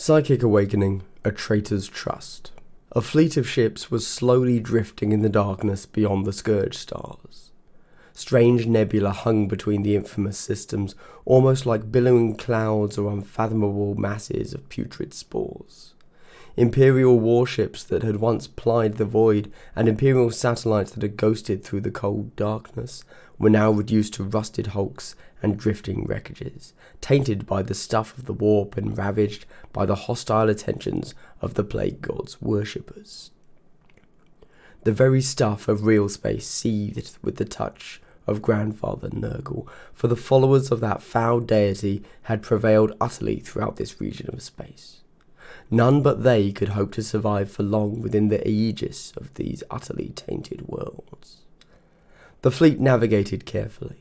Psychic awakening, a traitor's trust. A fleet of ships was slowly drifting in the darkness beyond the scourge stars. Strange nebula hung between the infamous systems, almost like billowing clouds or unfathomable masses of putrid spores. Imperial warships that had once plied the void, and Imperial satellites that had ghosted through the cold darkness, were now reduced to rusted hulks and drifting wreckages, tainted by the stuff of the warp and ravaged by the hostile attentions of the Plague God's worshippers. The very stuff of real space seethed with the touch of Grandfather Nurgle, for the followers of that foul deity had prevailed utterly throughout this region of space. None but they could hope to survive for long within the aegis of these utterly tainted worlds. The fleet navigated carefully.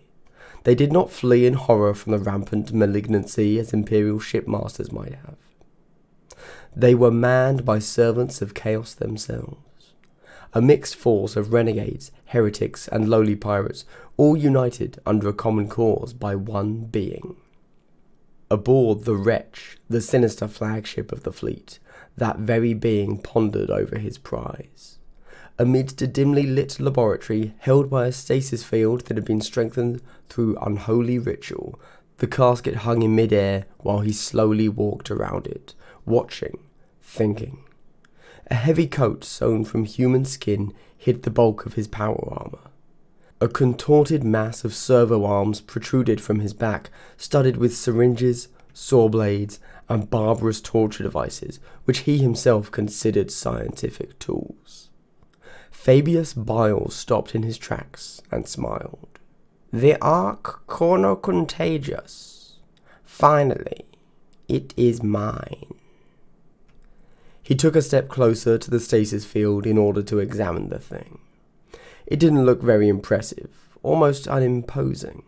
They did not flee in horror from the rampant malignancy as Imperial shipmasters might have. They were manned by servants of chaos themselves, a mixed force of renegades, heretics, and lowly pirates, all united under a common cause by one being. Aboard the Wretch, the sinister flagship of the fleet, that very being pondered over his prize. Amidst a dimly lit laboratory held by a stasis field that had been strengthened through unholy ritual, the casket hung in mid-air while he slowly walked around it, watching, thinking. A heavy coat sewn from human skin hid the bulk of his power armor. A contorted mass of servo arms protruded from his back, studded with syringes, saw blades, and barbarous torture devices, which he himself considered scientific tools. Fabius Bile stopped in his tracks and smiled. The Ark Chronocontagious. Finally, it is mine. He took a step closer to the stasis field in order to examine the thing. It didn't look very impressive, almost unimposing.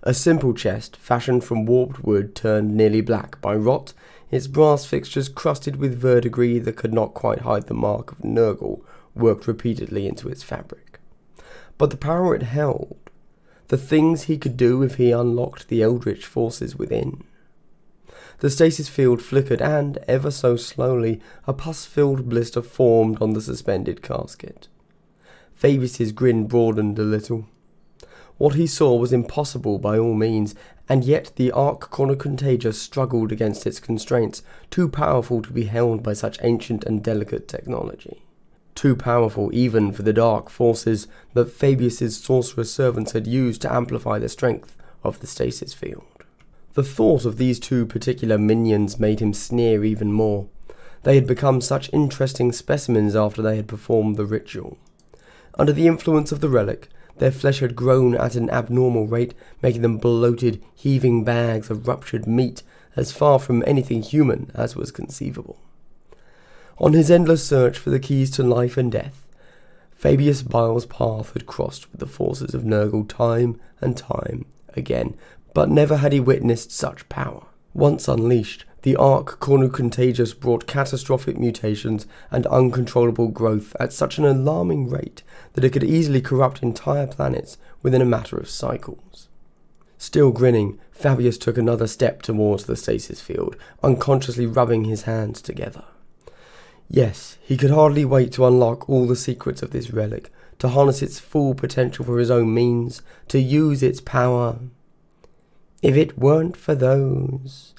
A simple chest, fashioned from warped wood turned nearly black by rot, its brass fixtures crusted with verdigris that could not quite hide the mark of Nurgle, worked repeatedly into its fabric. But the power it held, the things he could do if he unlocked the eldritch forces within. The stasis field flickered and, ever so slowly, a pus-filled blister formed on the suspended casket. Fabius's grin broadened a little. What he saw was impossible by all means, and yet the Ark Chronocontagious struggled against its constraints, too powerful to be held by such ancient and delicate technology. Too powerful even for the dark forces that Fabius's sorcerer servants had used to amplify the strength of the stasis field. The thought of these two particular minions made him sneer even more. They had become such interesting specimens after they had performed the ritual. Under the influence of the relic, their flesh had grown at an abnormal rate, making them bloated, heaving bags of ruptured meat, as far from anything human as was conceivable. On his endless search for the keys to life and death, Fabius Bile's path had crossed with the forces of Nurgle time and time again, but never had he witnessed such power. Once unleashed, the Ark Chronocontagious brought catastrophic mutations and uncontrollable growth at such an alarming rate that it could easily corrupt entire planets within a matter of cycles. Still grinning, Fabius took another step towards the stasis field, unconsciously rubbing his hands together. Yes, he could hardly wait to unlock all the secrets of this relic, to harness its full potential for his own means, to use its power. If it weren't for those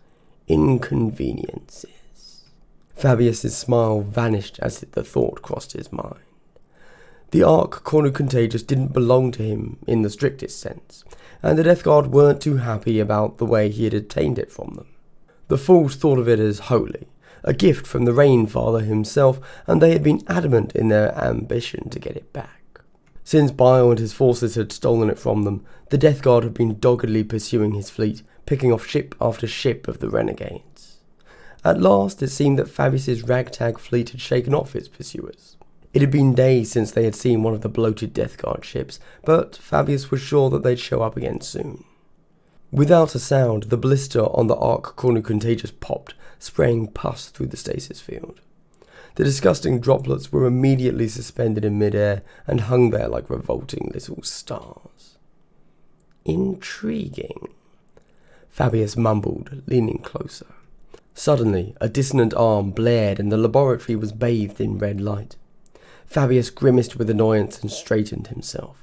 inconveniences. Fabius's smile vanished as the thought crossed his mind. The Ark Chronocontagious didn't belong to him in the strictest sense, and the Death Guard weren't too happy about the way he had obtained it from them. The fools thought of it as holy, a gift from the Rainfather himself, and they had been adamant in their ambition to get it back. Since Bile and his forces had stolen it from them, the Death Guard had been doggedly pursuing his fleet, picking off ship after ship of the renegades. At last, it seemed that Fabius's ragtag fleet had shaken off its pursuers. It had been days since they had seen one of the bloated Death Guard ships, but Fabius was sure that they'd show up again soon. Without a sound, the blister on the Ark Chronocontagious popped, spraying pus through the stasis field. The disgusting droplets were immediately suspended in mid-air and hung there like revolting little stars. Intriguing, Fabius mumbled, leaning closer. Suddenly, a dissonant arm blared and the laboratory was bathed in red light. Fabius grimaced with annoyance and straightened himself.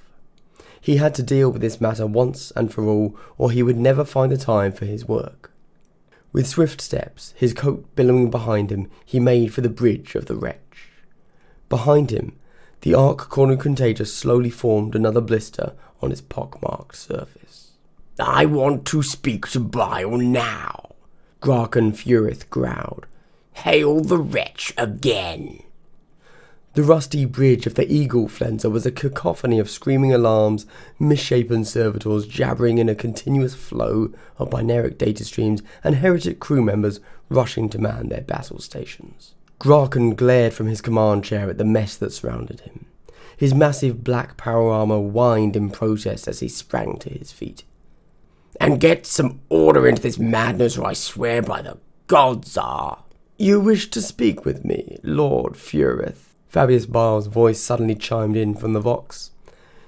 He had to deal with this matter once and for all, or he would never find the time for his work. With swift steps, his coat billowing behind him, he made for the bridge of the wretch. Behind him, the arc-cornered contagious slowly formed another blister on its pockmarked surface. "I want to speak to Bile now," Grarchan Furith growled. "Hail the wretch again." The rusty bridge of the Eagle Flenser was a cacophony of screaming alarms, misshapen servitors jabbering in a continuous flow of binaric data streams, and heretic crew members rushing to man their battle stations. Grarchan glared from his command chair at the mess that surrounded him. His massive black power armor whined in protest as he sprang to his feet. "And get some order into this madness, or I swear by the gods are." "You wish to speak with me, Lord Furith?" Fabius Bile's voice suddenly chimed in from the Vox.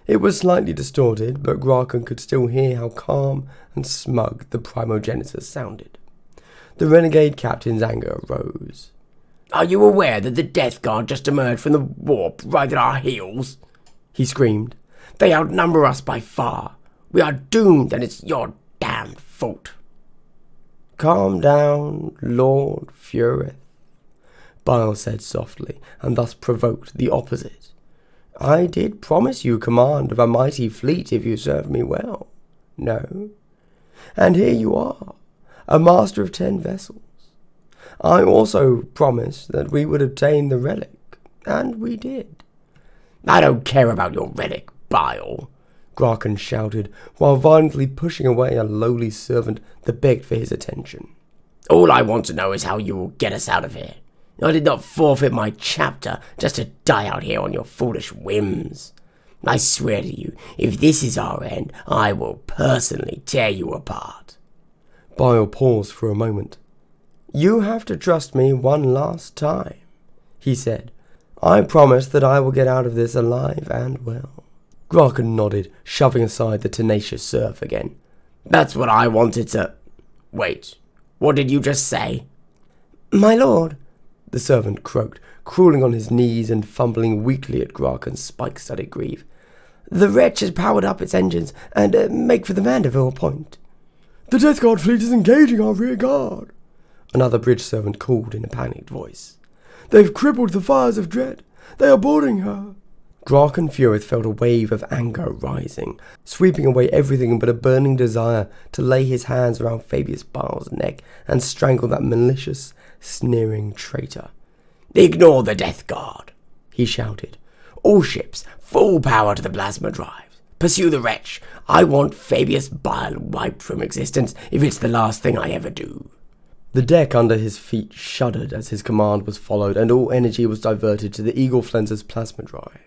It was slightly distorted, but Grarchan could still hear how calm and smug the primogenitor sounded. The renegade captain's anger rose. "Are you aware that the Death Guard just emerged from the warp right at our heels?" he screamed. "They outnumber us by far. We are doomed, and it's your damned fault." "Calm down, Lord Furith," Bile said softly, and thus provoked the opposite. "I did promise you command of a mighty fleet if you served me well. No? And here you are, a master of 10 vessels. I also promised that we would obtain the relic, and we did." "I don't care about your relic, Bile," Grarchan shouted, while violently pushing away a lowly servant that begged for his attention. "All I want to know is how you will get us out of here. I did not forfeit my chapter just to die out here on your foolish whims. I swear to you, if this is our end, I will personally tear you apart." Bile paused for a moment. "You have to trust me one last time," he said. "I promise that I will get out of this alive and well." Grarchan nodded, shoving aside the tenacious serf again. "That's what I wanted to... Wait, what did you just say?" "My lord," the servant croaked, crawling on his knees and fumbling weakly at Grarchan's spike-studded greave. "The wretch has powered up its engines and make for the Mandeville point." "The Death Guard fleet is engaging our rear guard," another bridge servant called in a panicked voice. "They've crippled the fires of dread. They are boarding her." Grarchan Furith felt a wave of anger rising, sweeping away everything but a burning desire to lay his hands around Fabius Bile's neck and strangle that malicious, sneering traitor. "Ignore the Death Guard," he shouted. "All ships, full power to the plasma drives. Pursue the wretch. I want Fabius Bile wiped from existence if it's the last thing I ever do." The deck under his feet shuddered as his command was followed, and all energy was diverted to the Eagle Flenser's plasma drive.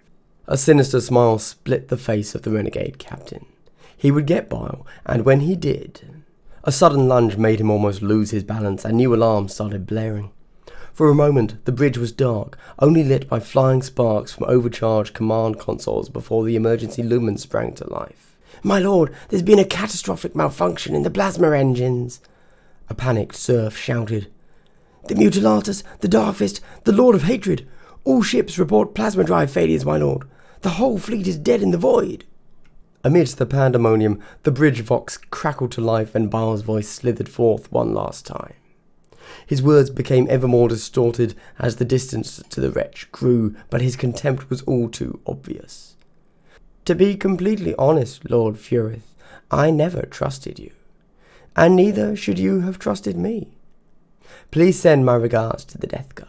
A sinister smile split the face of the renegade captain. He would get Bile, and when he did... A sudden lunge made him almost lose his balance, and new alarms started blaring. For a moment, the bridge was dark, only lit by flying sparks from overcharged command consoles before the emergency lumens sprang to life. "My lord, there's been a catastrophic malfunction in the plasma engines," a panicked serf shouted. "The Mutilatus, the Darkfist, the Lord of Hatred. All ships report plasma drive failures, my lord. The whole fleet is dead in the void." Amidst the pandemonium, the bridge vox crackled to life and Bile's voice slithered forth one last time. His words became ever more distorted as the distance to the wretch grew, but his contempt was all too obvious. "To be completely honest, Lord Furith, I never trusted you, and neither should you have trusted me. Please send my regards to the Death Guard.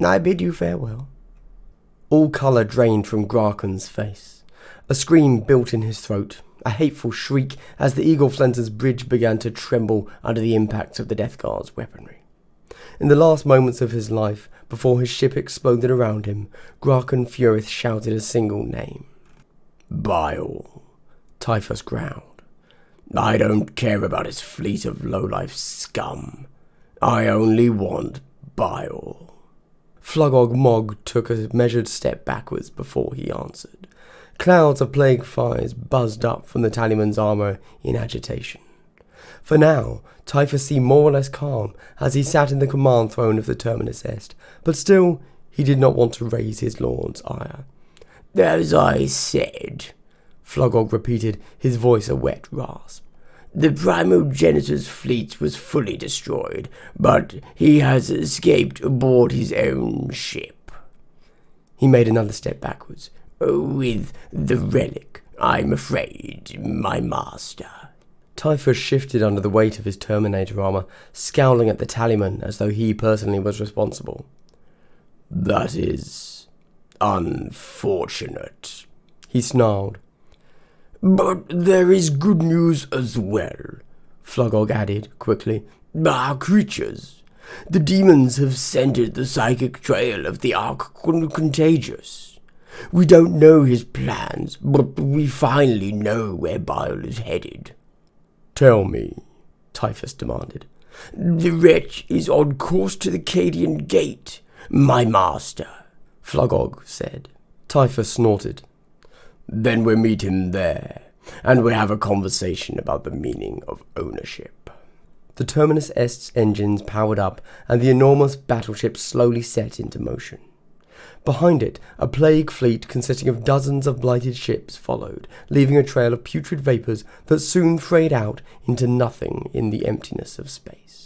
I bid you farewell." All colour drained from Grarchan's face. A scream built in his throat, a hateful shriek as the Eagle Flenser's bridge began to tremble under the impacts of the Death Guard's weaponry. In the last moments of his life, before his ship exploded around him, Grarchan Furith shouted a single name. "Bile," Typhus growled. "I don't care about his fleet of low-life scum. I only want Bile." Flugog Mog took a measured step backwards before he answered. Clouds of plague fires buzzed up from the tallyman's armour in agitation. For now, Typhus seemed more or less calm as he sat in the command throne of the Terminus Est, but still he did not want to raise his lord's ire. "As I said," Flogog repeated, his voice a wet rasp, "the Primogenitor's fleet was fully destroyed, but he has escaped aboard his own ship." He made another step backwards. "With the relic, I'm afraid, my master." Typhus shifted under the weight of his Terminator armor, scowling at the tallyman as though he personally was responsible. "That is unfortunate," he snarled. "But there is good news as well," Flogog added quickly. "Our creatures, the demons have scented the psychic trail of the Arch-Contagious. We don't know his plans, but we finally know where Bile is headed." "Tell me," Typhus demanded. "The wretch is on course to the Cadian Gate, my master," Flogog said. Typhus snorted. "Then we meet him there, and we have a conversation about the meaning of ownership." The Terminus Est's engines powered up, and the enormous battleship slowly set into motion. Behind it, a plague fleet consisting of dozens of blighted ships followed, leaving a trail of putrid vapors that soon frayed out into nothing in the emptiness of space.